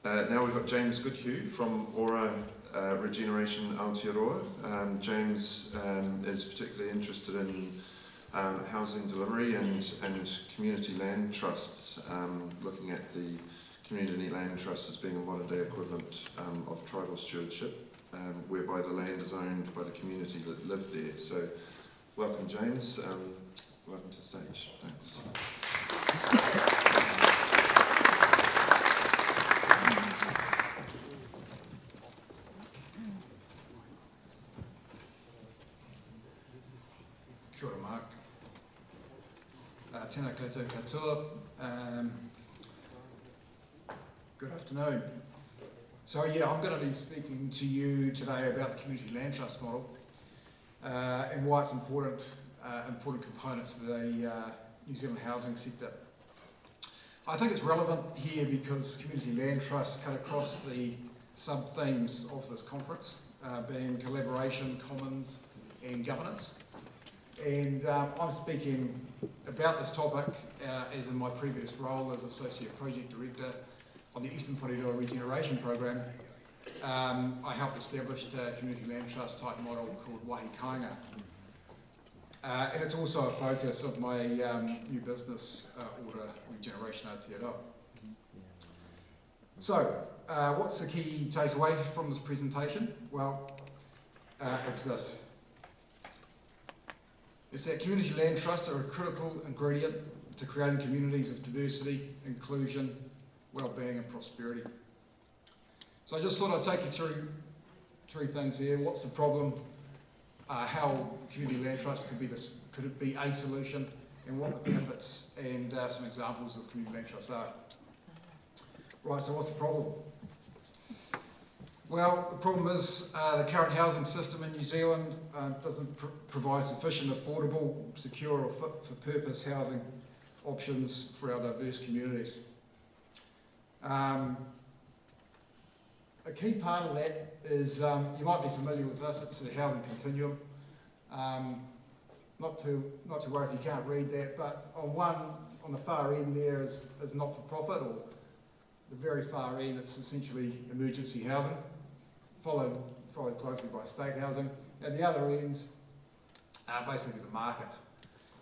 Now we've got James Goodhue from Ora Regeneration Aotearoa. James is particularly interested in housing delivery and community land trusts, looking at the community land trust as being a modern day equivalent of tribal stewardship, whereby the land is owned by the community that live there. So welcome, James. Welcome to the stage. Thanks. Kia ora, Mark. Tēnā koutou katoa. Good afternoon. So yeah, I'm going to be speaking to you today about the community land trust model and why it's important component to the New Zealand housing sector. I think it's relevant here because community land trusts cut across the sub-themes of this conference, being collaboration, commons and governance. And I'm speaking about this topic as in my previous role as Associate Project Director on the Eastern Pito Regeneration Program. I helped establish a community land trust type model called Wahi Kāinga. And it's also a focus of my new business, Ora Regeneration Aotearoa. So, what's the key takeaway from this presentation? Well, it's this. It's that community land trusts are a critical ingredient to creating communities of diversity, inclusion, well-being and prosperity. So I just thought I'd take you through three things here. What's the problem? How community land trusts could it be a solution, and what the benefits and some examples of community land trusts are. Right, so what's the problem? Well, the problem is the current housing system in New Zealand doesn't provide sufficient affordable, secure or fit for purpose housing options for our diverse communities. A key part of that is, you might be familiar with this, it's the housing continuum. Not to worry if you can't read that, but on the far end there is not-for-profit, or the very far end it's essentially emergency housing, followed closely by state housing. At the other end, basically the market.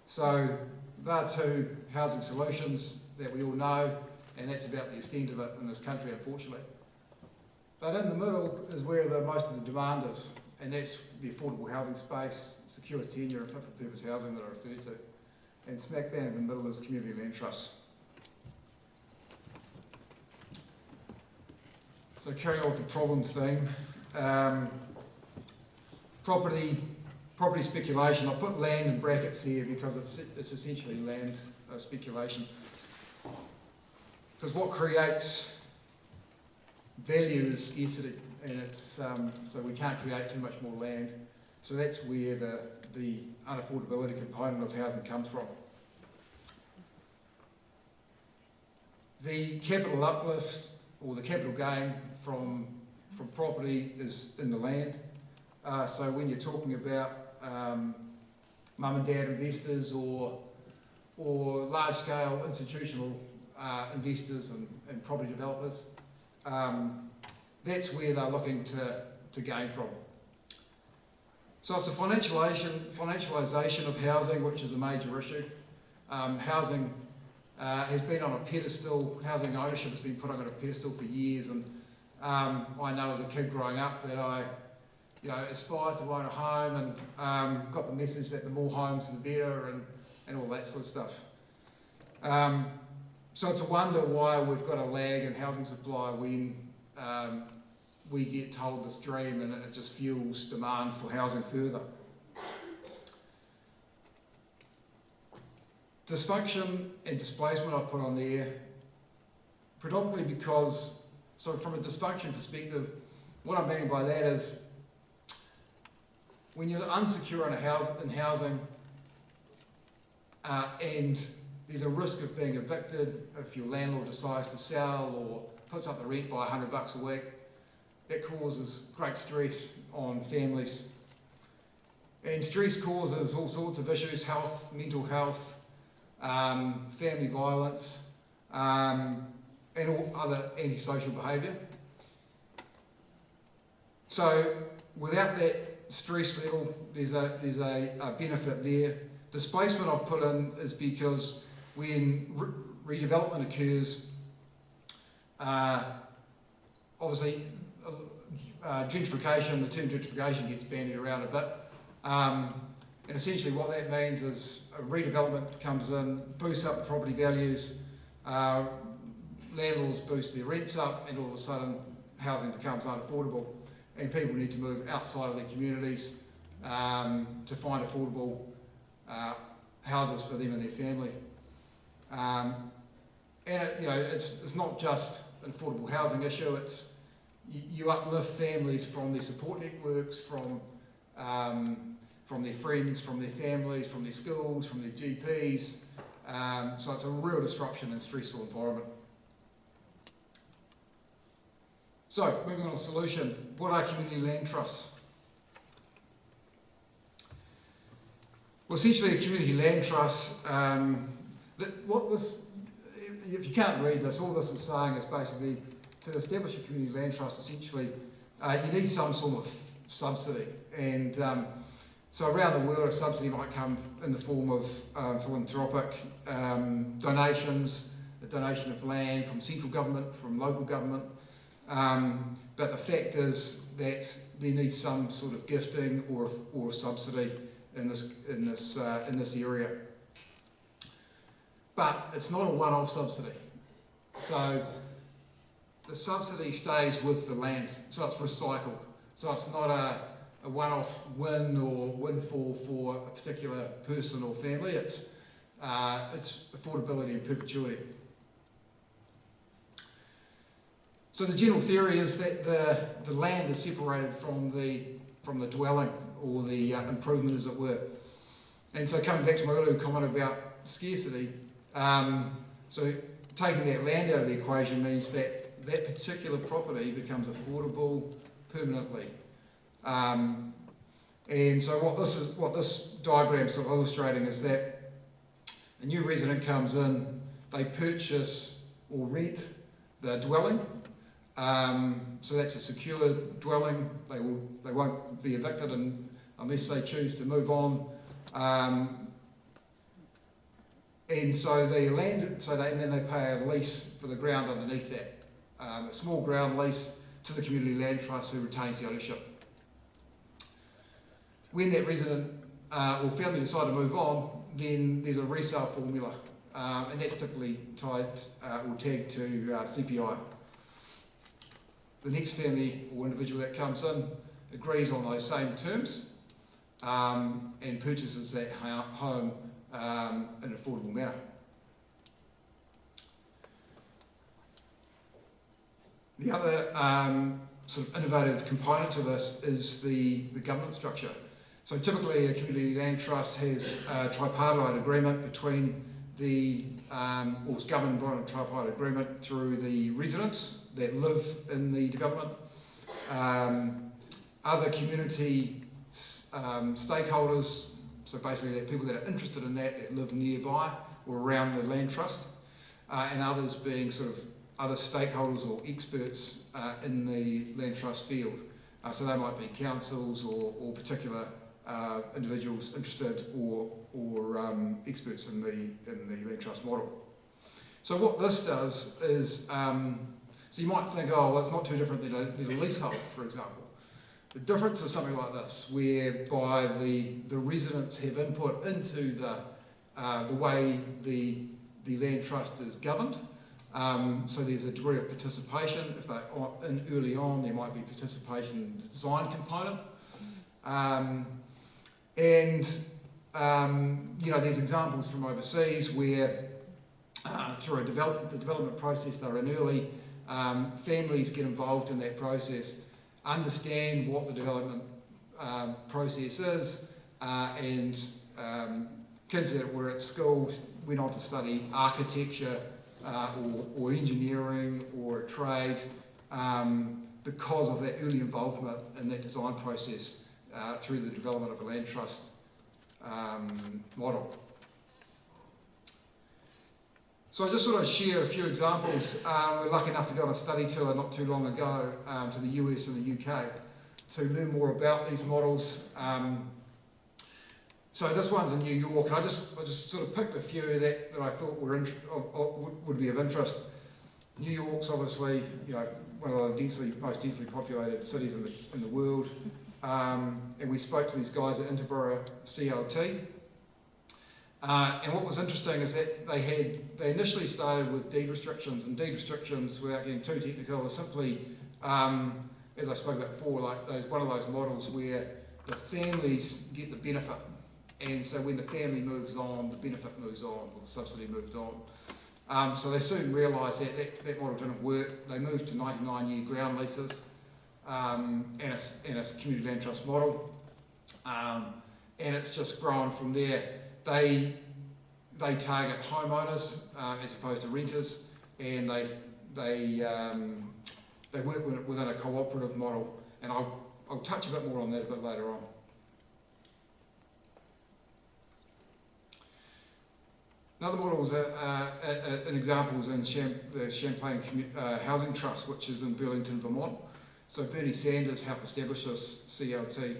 So there are two housing solutions that we all know, and that's about the extent of it in this country, unfortunately. But in the middle is where most of the demand is, and that's the affordable housing space, secure tenure and fit for purpose housing that I refer to. And smack bang in the middle is community land trusts. So carrying on with the problem theme, property speculation. I've put land in brackets here because it's essentially land speculation. Because what creates value is scarcity, and it's so we can't create too much more land. So that's where the unaffordability component of housing comes from. The capital uplift or the capital gain from property is in the land. So when you're talking about mum and dad investors or large-scale institutional investors and property developers, that's where they're looking to gain from. So it's the financialisation of housing, which is a major issue. Housing has been on a pedestal, housing ownership has been put on a pedestal for years, and I know as a kid growing up that I aspired to own a home and got the message that the more homes the better and all that sort of stuff. So it's a wonder why we've got a lag in housing supply when we get told this dream and it just fuels demand for housing further. Dysfunction and displacement I've put on there, predominantly because, so from a dysfunction perspective, what I'm meaning by that is when you're unsecure in housing and there's a risk of being evicted if your landlord decides to sell or puts up the rent by $100 a week, that causes great stress on families. And stress causes all sorts of issues, health, mental health, family violence, and all other antisocial behaviour. So without that stress level, there's a benefit there. Displacement I've put in is because when redevelopment occurs, obviously gentrification, the term gentrification gets bandied around a bit. And essentially what that means is a redevelopment comes in, boosts up property values, landlords boost their rents up, and all of a sudden housing becomes unaffordable, and people need to move outside of their communities to find affordable houses for them and their family. And it's not just an affordable housing issue, it's you uplift families from their support networks, from their friends, from their families, from their schools, from their GPs. So it's a real disruption and stressful environment. So, moving on to solution. What are community land trusts? Well, essentially a community land trust, if you can't read this, all this is saying is basically to establish a community land trust, essentially, you need some sort of subsidy. And so around the world, a subsidy might come in the form of philanthropic donations, a donation of land from central government, from local government. But the fact is that there needs some sort of gifting or subsidy in this area. But it's not a one-off subsidy. So the subsidy stays with the land, so it's recycled. So it's not a one-off win or windfall for a particular person or family. It's affordability in perpetuity. So the general theory is that the land is separated from the dwelling or the improvement, as it were. And so coming back to my earlier comment about scarcity, so taking that land out of the equation means that that particular property becomes affordable permanently. And so what this diagram is sort of illustrating is that a new resident comes in, they purchase or rent the dwelling. So that's a secure dwelling. They won't be evicted unless they choose to move on. And so then they pay a lease for the ground underneath that. A small ground lease to the community land trust who retains the ownership. When that resident or family decide to move on, then there's a resale formula, and that's typically tied or tagged to CPI. The next family or individual that comes in agrees on those same terms and purchases that home in an affordable manner. The other sort of innovative component to this is the government structure. So typically a community land trust has a tripartite agreement between or is governed by a tripartite agreement through the residents that live in the development, other community stakeholders, so basically the people that are interested in that live nearby or around the land trust, and others being sort of other stakeholders or experts in the land trust field. So they might be councils or particular individuals interested or experts in the land trust model. So what this does is, so you might think, oh, well, it's not too different than a leasehold, for example. The difference is something like this, whereby the residents have input into the way the land trust is governed. So there's a degree of participation. If they're in early on, there might be participation in the design component. There's examples from overseas where through the development process they're in early, families get involved in that process, understand what the development process is, and kids that were at school went on to study architecture or engineering or a trade because of that early involvement in that design process through the development of a land trust model. So I just sort of share a few examples. We're lucky enough to go on a study tour not too long ago to the US and the UK to learn more about these models. So this one's in New York, and I just sort of picked a few that I thought were would be of interest. New York's obviously, one of the most densely populated cities in the world, and we spoke to these guys at Interborough CLT. And what was interesting is that they initially started with deed restrictions, and deed restrictions, without getting too technical, are simply, as I spoke about before, like one of those models where the families get the benefit, and so when the family moves on, the benefit moves on, or the subsidy moves on. So they soon realised that model didn't work. They moved to 99-year ground leases and a community land trust model, and it's just grown from there. They target homeowners as opposed to renters, and they work within a cooperative model, and I'll touch a bit more on that a bit later on. Another model is an example is in the Champlain Housing Trust, which is in Burlington, Vermont. So Bernie Sanders helped establish this CLT.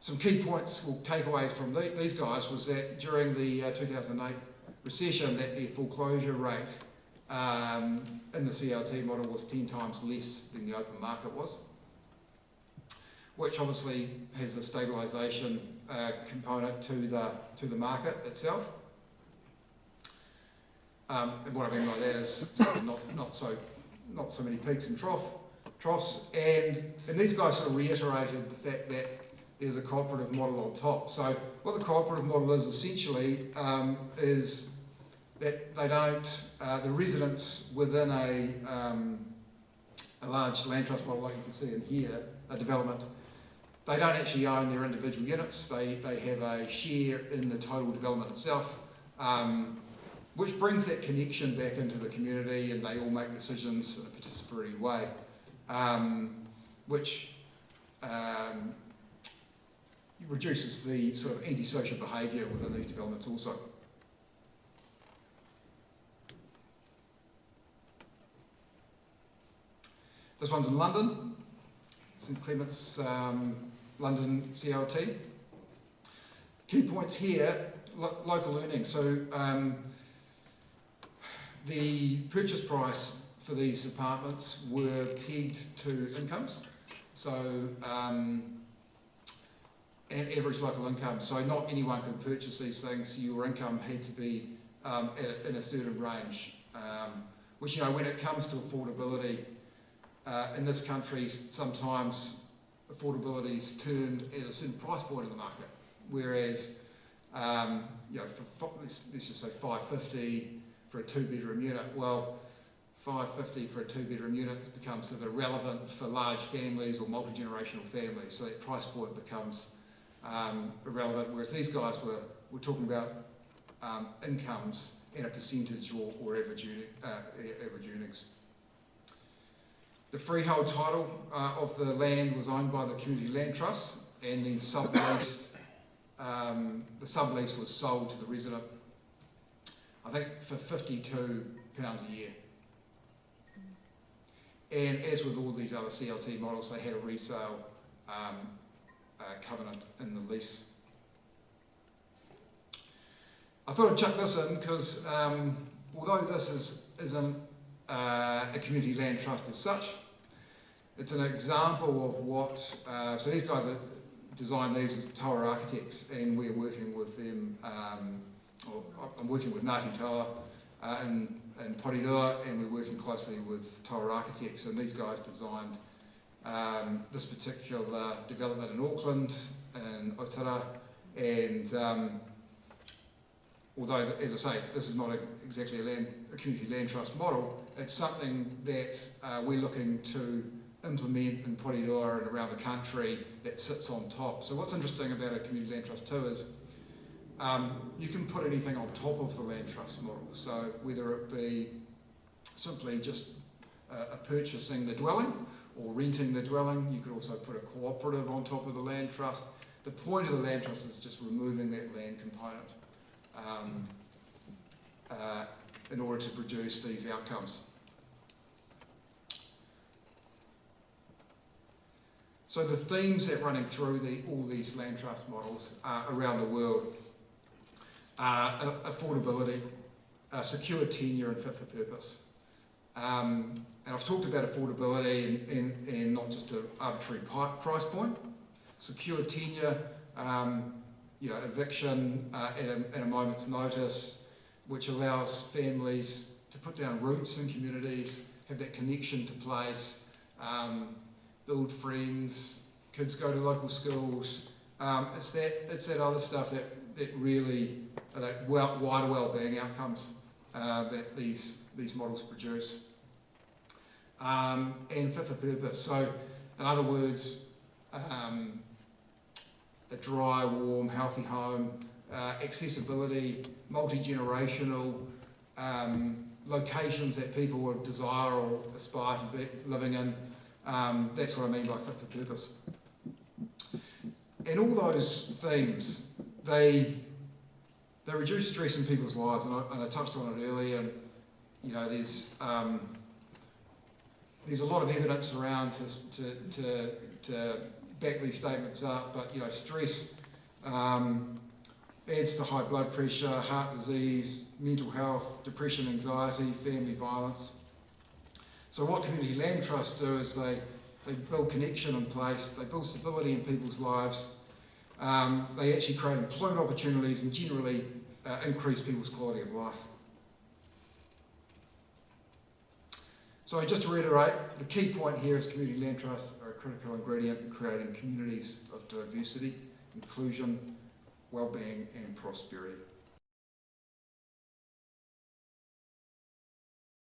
Some key points or takeaways from these guys was that during the 2008 recession, that their foreclosure rate in the CLT model was 10 times less than the open market was, which obviously has a stabilisation component to the market itself. And what I mean by that is sort of not so many peaks and troughs, and these guys sort of reiterated the fact that there's a cooperative model on top. So what the cooperative model is essentially is that they don't, the residents within a large land trust model, like you can see in here, a development, they don't actually own their individual units. They have a share in the total development itself, which brings that connection back into the community, and they all make decisions in a participatory way, which reduces the sort of antisocial behaviour within these developments also. This one's in London, St Clement's London CLT. Key points here, local earnings. So the purchase price for these apartments were pegged to incomes. So and average local income. So not anyone could purchase these things. Your income had to be in a certain range, which, when it comes to affordability, in this country, sometimes affordability is turned at a certain price point in the market. Whereas, for let's just say $550 for a 2-bedroom unit. Well, $550 for a 2-bedroom unit has become sort of irrelevant for large families or multi-generational families. So that price point becomes irrelevant. Whereas these guys were talking about incomes and a percentage or average earnings. The freehold title of the land was owned by the Community Land Trust, and then subleased. The sublease was sold to the resident, I think, for £52 a year. And as with all these other CLT models, they had a resale covenant in the lease. I thought I'd chuck this in because although this isn't a community land trust as such, it's an example of what, so these guys designed these as Tuia architects, and we're working with them, I'm working with Ngāti Toa in Pito, and we're working closely with Tuia architects, and these guys designed this particular development in Auckland, in Otara, and although, as I say, this is not exactly a community land trust model, it's something that we're looking to implement in Pōretoa and around the country that sits on top. So what's interesting about a community land trust too is you can put anything on top of the land trust model. So whether it be simply just purchasing the dwelling or renting the dwelling, you could also put a cooperative on top of the land trust. The point of the land trust is just removing that land component. in order to produce these outcomes. So the themes that are running through all these land trust models around the world are affordability, secure tenure and fit for purpose. And I've talked about affordability and not just an arbitrary price point. Secure tenure, eviction at a moment's notice, which allows families to put down roots in communities, have that connection to place, build friends, kids go to local schools. It's that other stuff that really are that wider wellbeing outcomes that these models produce. And fit for purpose. So, in other words, a dry, warm, healthy home, accessibility, multi-generational, locations that people would desire or aspire to be living in. That's what I mean by fit for purpose. And all those themes, they reduce stress in people's lives, and I touched on it earlier. And there's a lot of evidence around to back these statements up. But stress adds to high blood pressure, heart disease, mental health, depression, anxiety, family violence. So what community land trusts do is they build connection in place, they build stability in people's lives, they actually create employment opportunities and generally increase people's quality of life. So just to reiterate, the key point here is community land trusts are a critical ingredient in creating communities of diversity, inclusion, well-being and prosperity.